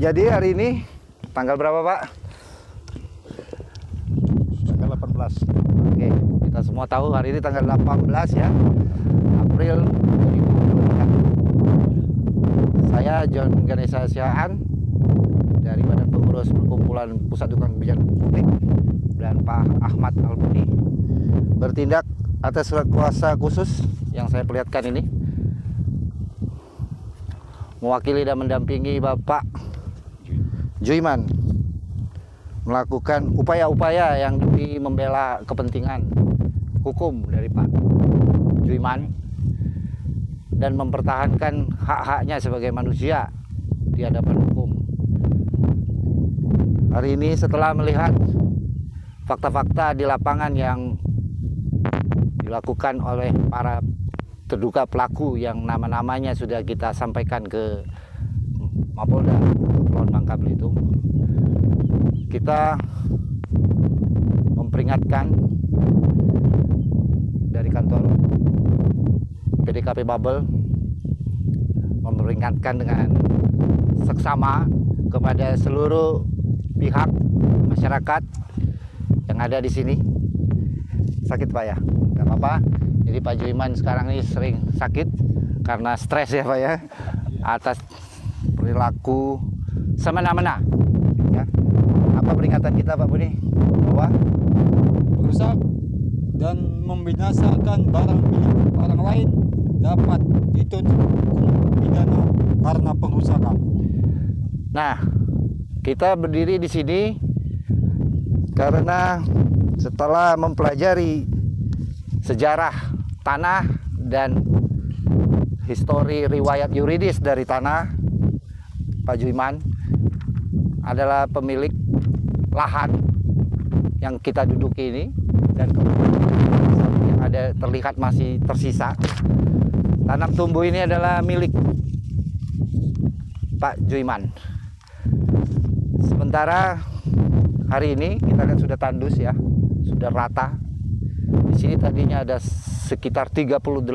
Jadi hari ini tanggal berapa, Pak? Tanggal 18. Oke, kita semua tahu hari ini tanggal 18 ya, April 2024. Saya John Ganesha Sihaan dari Badan Pengurus Perkumpulan Pusat Dukungan Kebijakan Publik dan Pak Ahmad Albuni bertindak atas surat kuasa khusus yang saya perlihatkan ini, mewakili dan mendampingi Bapak Juiman melakukan upaya-upaya yang demi membela kepentingan hukum dari Pak Juiman dan mempertahankan hak-haknya sebagai manusia di hadapan hukum. Hari ini setelah melihat fakta-fakta di lapangan yang dilakukan oleh para terduga pelaku yang nama-namanya sudah kita sampaikan ke Mapolda Kepulauan Bangka Belitung, kita memperingatkan dari kantor PDKP Babel, memperingatkan dengan seksama kepada seluruh pihak masyarakat yang ada di sini. Sakit Pak ya? Nggak apa-apa. Jadi Pak Juiman sekarang ini sering sakit karena stres ya Pak ya, atas perilaku semena-mena ya. Apa peringatan kita Pak Buni? Bahwa Merusak dan membinasakan barang milik orang lain dapat dituntut hukum pidana karena pengrusakan. Nah, kita berdiri di sini karena setelah mempelajari sejarah tanah dan histori riwayat yuridis dari tanah, Pak Juiman adalah pemilik lahan yang kita duduki ini, dan kemudian yang ada terlihat masih tersisa. Tanam tumbuh ini adalah milik Pak Juiman. Sementara hari ini kita kan sudah tandus ya, sudah rata. Di sini tadinya ada sekitar 38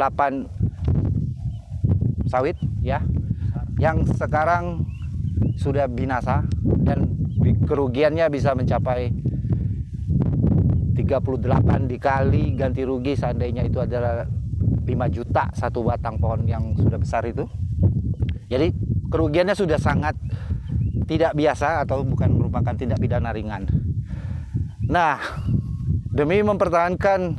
sawit ya, yang sekarang sudah binasa dan kerugiannya bisa mencapai 38 dikali ganti rugi seandainya itu adalah 5 juta satu batang pohon yang sudah besar itu. Jadi kerugiannya sudah sangat tidak biasa atau bukan merupakan tindak pidana ringan. Nah, demi mempertahankan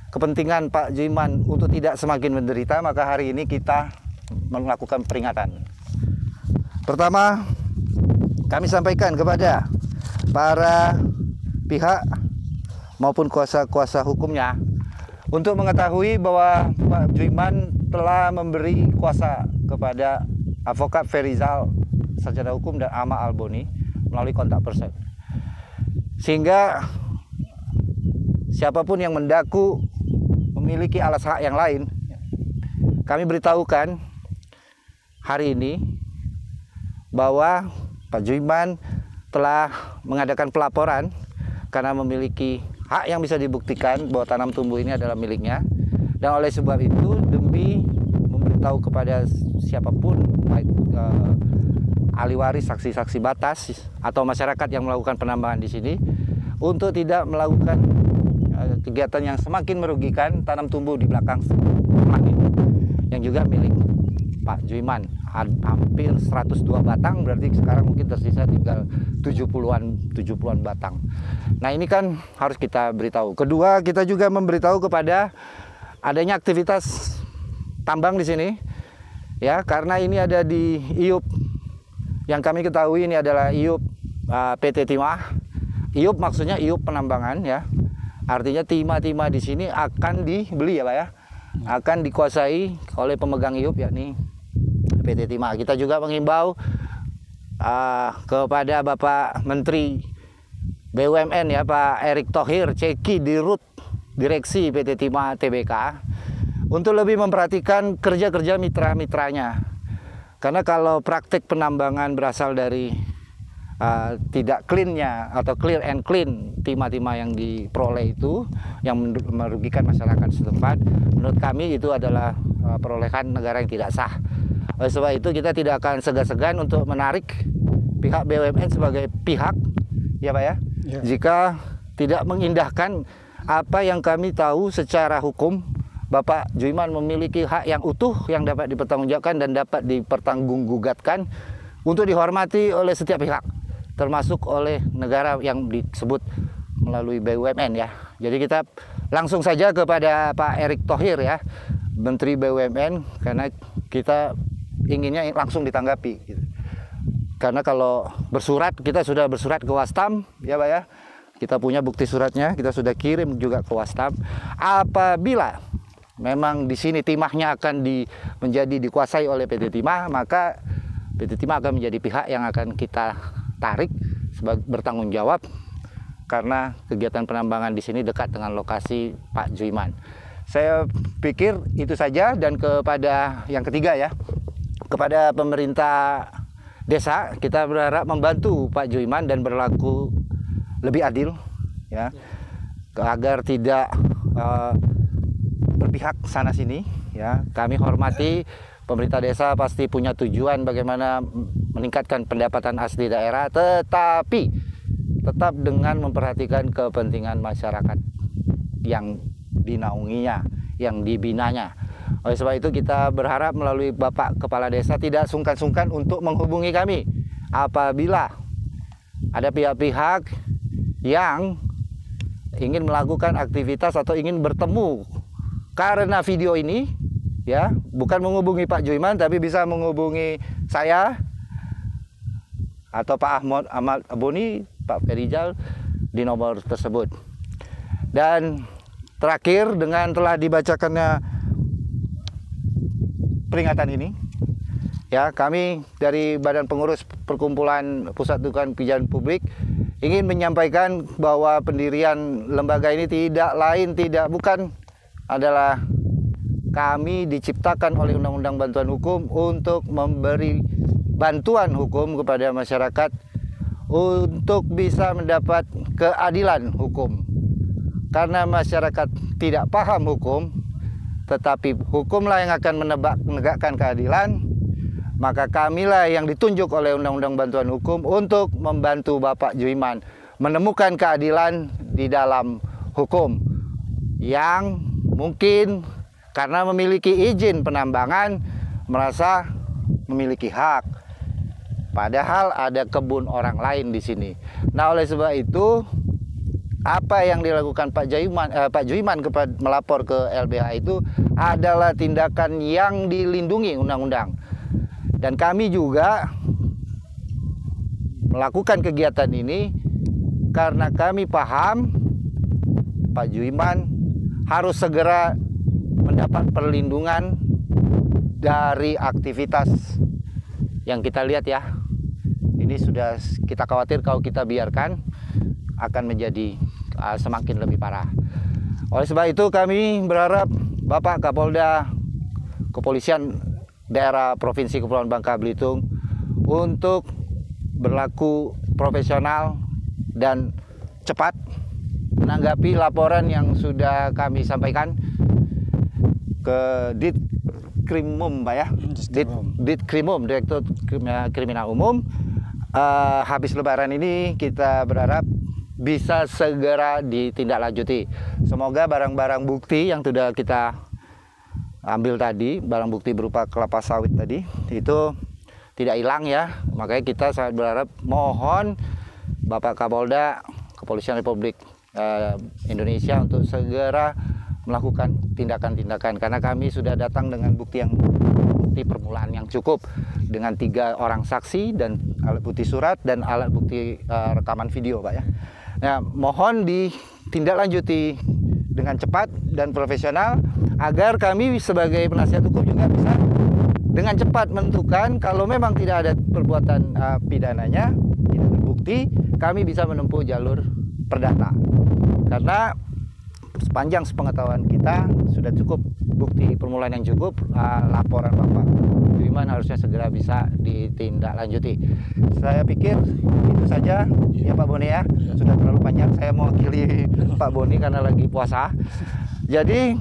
kepentingan Pak Juiman untuk tidak semakin menderita, maka hari ini kita melakukan peringatan. Pertama, kami sampaikan kepada para pihak maupun kuasa-kuasa hukumnya untuk mengetahui bahwa Pak Juiman telah memberi kuasa kepada Advokat Ferizal Sarjana Hukum dan Ahmad Albuni melalui kontak person, sehingga siapapun yang mendaku memiliki alas hak yang lain, kami beritahukan hari ini bahwa Pak Juiman telah mengadakan pelaporan karena memiliki hak yang bisa dibuktikan bahwa tanam tumbuh ini adalah miliknya, dan oleh sebab itu demi memberitahu kepada siapapun, baik ahli waris, saksi-saksi batas atau masyarakat yang melakukan penambangan di sini, untuk tidak melakukan kegiatan yang semakin merugikan tanam tumbuh di belakang rumah ini, yang juga milik Pak Juiman. Hampir 102 batang, berarti sekarang mungkin tersisa tinggal 70-an batang. Nah, ini kan harus kita beritahu. Kedua, kita juga memberitahu kepada adanya aktivitas tambang di sini ya, karena ini ada di IUP. Yang kami ketahui ini adalah IUP PT Timah. IUP maksudnya IUP penambangan ya. Artinya timah-timah di sini akan dibeli ya Pak ya. Akan dikuasai oleh pemegang IUP yakni PT Timah. Kita juga mengimbau kepada Bapak Menteri BUMN ya, Pak Erick Thohir, Ceki Dirut Direksi PT Timah Tbk, untuk lebih memperhatikan kerja-kerja mitra-mitranya. Karena kalau praktik penambangan berasal dari tidak clean-nya atau clear and clean timah-timah yang diperoleh itu, yang merugikan masyarakat setempat, menurut kami itu adalah perolehan negara yang tidak sah. Oleh sebab itu kita tidak akan segan-segan untuk menarik pihak BUMN sebagai pihak, ya Pak ya, Ya. jika tidak mengindahkan apa yang kami tahu secara hukum. Bapak Juiman memiliki hak yang utuh yang dapat dipertanggungjawabkan dan dapat dipertanggunggugatan untuk dihormati oleh setiap pihak, termasuk oleh negara yang disebut melalui BUMN ya. Jadi kita langsung saja kepada Pak Erick Thohir ya, Menteri BUMN, karena kita inginnya langsung ditanggapi gitu. Karena kalau bersurat, kita sudah bersurat ke Wastam ya Pak ya, kita punya bukti suratnya, kita sudah kirim juga ke Wastam. Apabila memang di sini timahnya akan menjadi dikuasai oleh PT Timah, maka PT Timah akan menjadi pihak yang akan kita tarik sebagai bertanggung jawab, karena kegiatan penambangan di sini dekat dengan lokasi Pak Juiman. Saya pikir itu saja. Dan kepada yang ketiga ya, kepada pemerintah desa, kita berharap membantu Pak Juiman dan berlaku lebih adil ya, agar tidak berpihak sana sini ya. Kami hormati pemerintah desa pasti punya tujuan bagaimana meningkatkan pendapatan asli daerah, tetapi tetap dengan memperhatikan kepentingan masyarakat yang dinaunginya, yang dibinanya. Oleh sebab itu kita berharap melalui Bapak Kepala Desa tidak sungkan-sungkan untuk menghubungi kami apabila ada pihak-pihak yang ingin melakukan aktivitas atau ingin bertemu. Karena video ini ya, bukan menghubungi Pak Juiman, tapi bisa menghubungi saya atau Pak Ahmad Boni, Pak Ferijal di nomor tersebut. Dan terakhir, dengan telah dibacakannya peringatan ini ya, kami dari Badan Pengurus Perkumpulan Pusat Dukungan Kebijakan Publik ingin menyampaikan bahwa pendirian lembaga ini bukan adalah kami diciptakan oleh Undang-Undang Bantuan Hukum untuk memberi bantuan hukum kepada masyarakat untuk bisa mendapat keadilan hukum. Karena masyarakat tidak paham hukum, tetapi hukumlah yang akan menegakkan keadilan, maka kamilah yang ditunjuk oleh Undang-Undang Bantuan Hukum untuk membantu Bapak Juiman menemukan keadilan di dalam hukum, yang mungkin karena memiliki izin penambangan merasa memiliki hak, padahal ada kebun orang lain di sini. Nah, oleh sebab itu apa yang dilakukan Pak Juiman melapor ke LBH itu adalah tindakan yang dilindungi undang-undang. Dan kami juga melakukan kegiatan ini karena kami paham Pak Juiman harus segera mendapat perlindungan dari aktivitas yang kita lihat ya. Ini sudah kita khawatir kalau kita biarkan akan menjadi semakin lebih parah. Oleh sebab itu kami berharap Bapak Kapolda Kepolisian Daerah Provinsi Kepulauan Bangka Belitung untuk berlaku profesional dan cepat menanggapi laporan yang sudah kami sampaikan ke Ditkrimum, Pak ya, Ditkrimum, Direktur Kriminal Umum. Habis Lebaran ini kita berharap bisa segera ditindaklanjuti. Semoga barang-barang bukti yang sudah kita ambil tadi, barang bukti berupa kelapa sawit tadi, itu tidak hilang ya. Makanya kita sangat berharap, mohon Bapak Kapolda Kepolisian Republik Indonesia untuk segera melakukan tindakan-tindakan, karena kami sudah datang dengan bukti permulaan yang cukup dengan 3 orang saksi dan alat bukti surat dan alat bukti rekaman video, Pak ya. Nah, mohon ditindaklanjuti dengan cepat dan profesional agar kami sebagai penasihat hukum juga bisa dengan cepat menentukan kalau memang tidak ada perbuatan pidananya, tidak terbukti, kami bisa menempuh jalur perdata. Karena sepanjang sepengetahuan kita sudah cukup bukti permulaan yang cukup, laporan Bapak Juiman harusnya segera bisa ditindaklanjuti. Saya pikir itu saja ya Pak Boni ya, sudah terlalu panjang saya mewakili Pak Boni karena lagi puasa. Jadi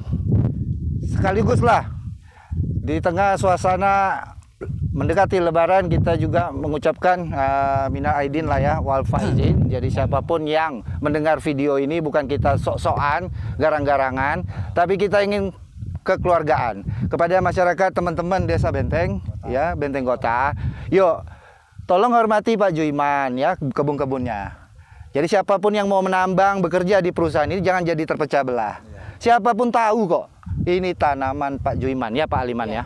sekaliguslah di tengah suasana mendekati Lebaran, kita juga mengucapkan minal aidin lah ya, wal faizin. Jadi siapapun yang mendengar video ini, bukan kita sok-sokan, garang-garangan, tapi kita ingin kekeluargaan kepada masyarakat, teman-teman desa Benteng, ya, Benteng Kota. Yuk, tolong hormati Pak Juiman ya, kebun-kebunnya. Jadi siapapun yang mau menambang, bekerja di perusahaan ini, jangan jadi terpecah belah. Siapapun tahu kok, ini tanaman Pak Juiman ya, Pak Aliman ya.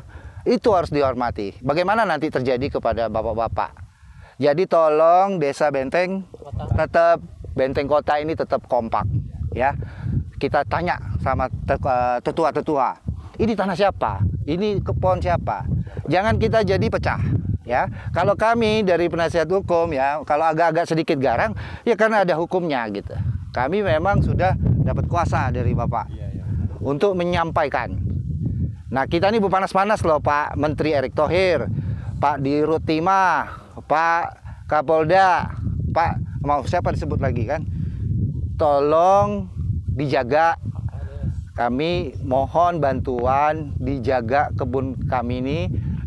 Itu harus dihormati. Bagaimana nanti terjadi kepada bapak-bapak. Jadi tolong desa Benteng tetap, Benteng Kota ini tetap kompak ya. Kita tanya sama tetua-tetua, ini tanah siapa? Ini pohon siapa? Jangan kita jadi pecah ya. Kalau kami dari penasihat hukum ya, kalau agak-agak sedikit garang ya karena ada hukumnya gitu. Kami memang sudah dapat kuasa dari Bapak untuk menyampaikan. Nah, kita ini berpanas-panas loh Pak Menteri Erick Thohir, Pak Dirut Timah, Pak Kapolda, Pak mau siapa disebut lagi kan? Tolong dijaga. Kami mohon bantuan, dijaga kebun kami ini,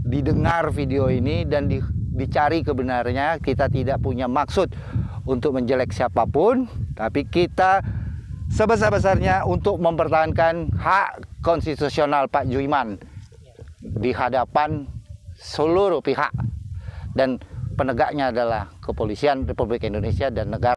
didengar video ini dan dicari kebenarannya. Kita tidak punya maksud untuk menjelek siapapun, tapi kita sebesar-besarnya untuk mempertahankan hak konstitusional Pak Juiman di hadapan seluruh pihak, dan penegaknya adalah Kepolisian Republik Indonesia dan negara.